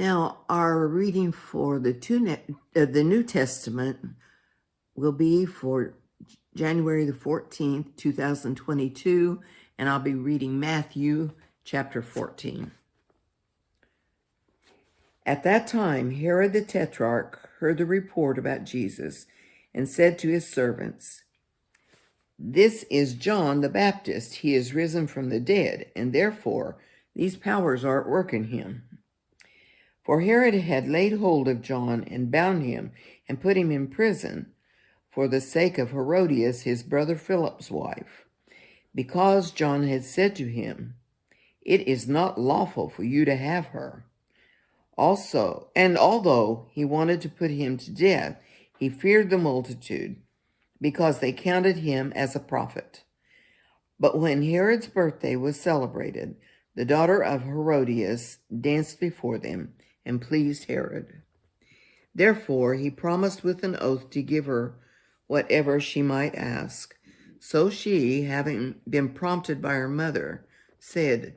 Now, our reading for the New Testament will be for January the 14th, 2022, and I'll be reading Matthew chapter 14. At that time, Herod the Tetrarch heard the report about Jesus and said to his servants, "This is John the Baptist. He is risen from the dead, and therefore these powers are at work in him." For Herod had laid hold of John and bound him and put him in prison for the sake of Herodias, his brother Philip's wife, because John had said to him, "It is not lawful for you to have her." Also, and although he wanted to put him to death, he feared the multitude, because they counted him as a prophet. But when Herod's birthday was celebrated, the daughter of Herodias danced before them and pleased Herod. Therefore he promised with an oath to give her whatever she might ask. So she, having been prompted by her mother, said,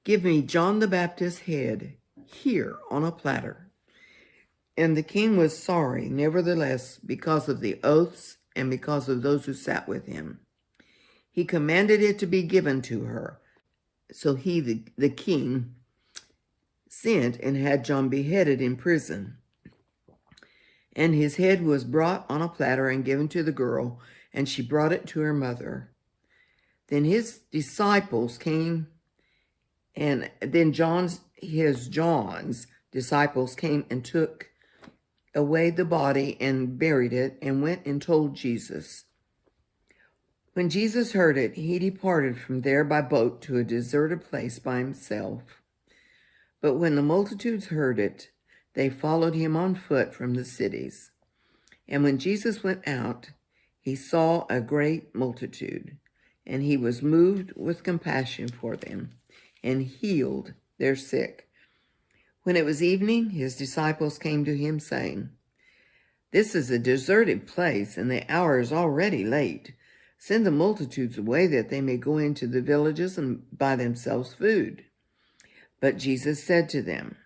"Give me John the Baptist's head here on a platter." And the king was sorry, nevertheless, because of the oaths and because of those who sat with him. He commanded it to be given to her. So he, the king, sent and had John beheaded in prison. And his head was brought on a platter and given to the girl, and she brought it to her mother. Then his disciples came, and then John's disciples came and took away the body and buried it, and went and told Jesus. When Jesus heard it, he departed from there by boat to a deserted place by himself. But when the multitudes heard it, they followed him on foot from the cities. And when Jesus went out, he saw a great multitude, and he was moved with compassion for them, and healed their sick. When it was evening, his disciples came to him, saying, "This is a deserted place, and the hour is already late. Send the multitudes away that they may go into the villages and buy themselves food." But Jesus said to them,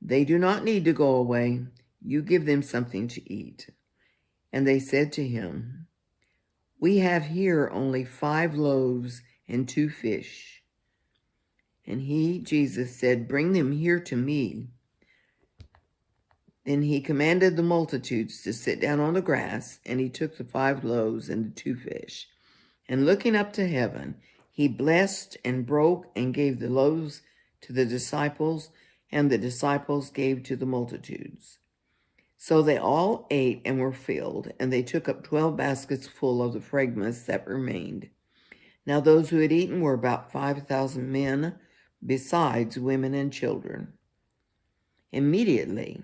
"They do not need to go away. You give them something to eat." And they said to him, "We have here only 5 loaves and 2 fish. And he, Jesus, said, "Bring them here to me." Then he commanded the multitudes to sit down on the grass, and he took the 5 loaves and the 2 fish. And looking up to heaven, he blessed and broke and gave the loaves to the disciples, and the disciples gave to the multitudes. So they all ate and were filled, and they took up 12 baskets full of the fragments that remained. Now those who had eaten were about 5,000 men, besides women and children. Immediately,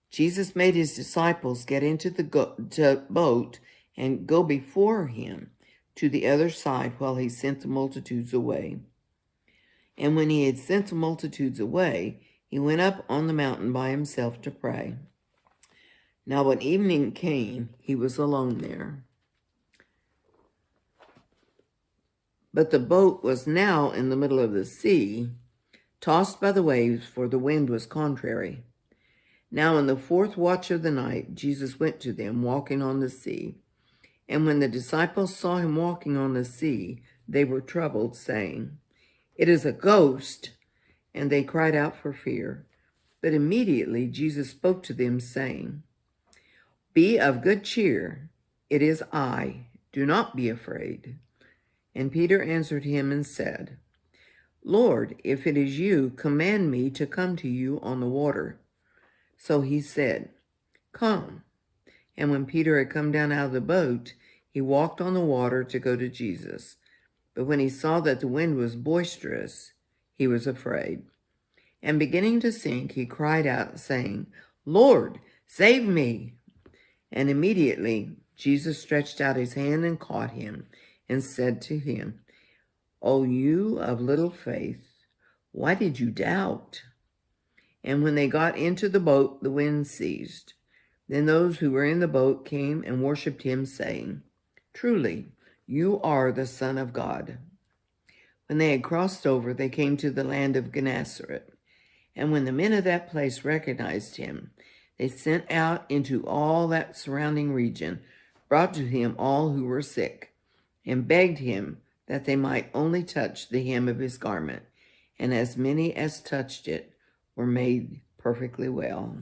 Jesus made his disciples get into the boat and go before him to the other side while he sent the multitudes away. And when he had sent the multitudes away, he went up on the mountain by himself to pray. Now when evening came, he was alone there. But the boat was now in the middle of the sea, tossed by the waves, for the wind was contrary. Now in the 4th watch of the night, Jesus went to them, walking on the sea. And when the disciples saw him walking on the sea, they were troubled, saying, "It is a ghost," and they cried out for fear. But immediately Jesus spoke to them, saying, "Be of good cheer. It is I. Do not be afraid." And Peter answered him and said, "Lord, if it is you, command me to come to you on the water." So he said, "Come." And when Peter had come down out of the boat, he walked on the water to go to Jesus. But when he saw that the wind was boisterous, he was afraid. And beginning to sink, he cried out, saying, "Lord, save me." And immediately Jesus stretched out his hand and caught him and said to him, "O you of little faith, why did you doubt?" And when they got into the boat, the wind ceased. Then those who were in the boat came and worshipped him, saying, "Truly, you are the Son of God." When they had crossed over, they came to the land of Gennesaret. And when the men of that place recognized him, they sent out into all that surrounding region, brought to him all who were sick, and begged him that they might only touch the hem of his garment. And as many as touched it were made perfectly well.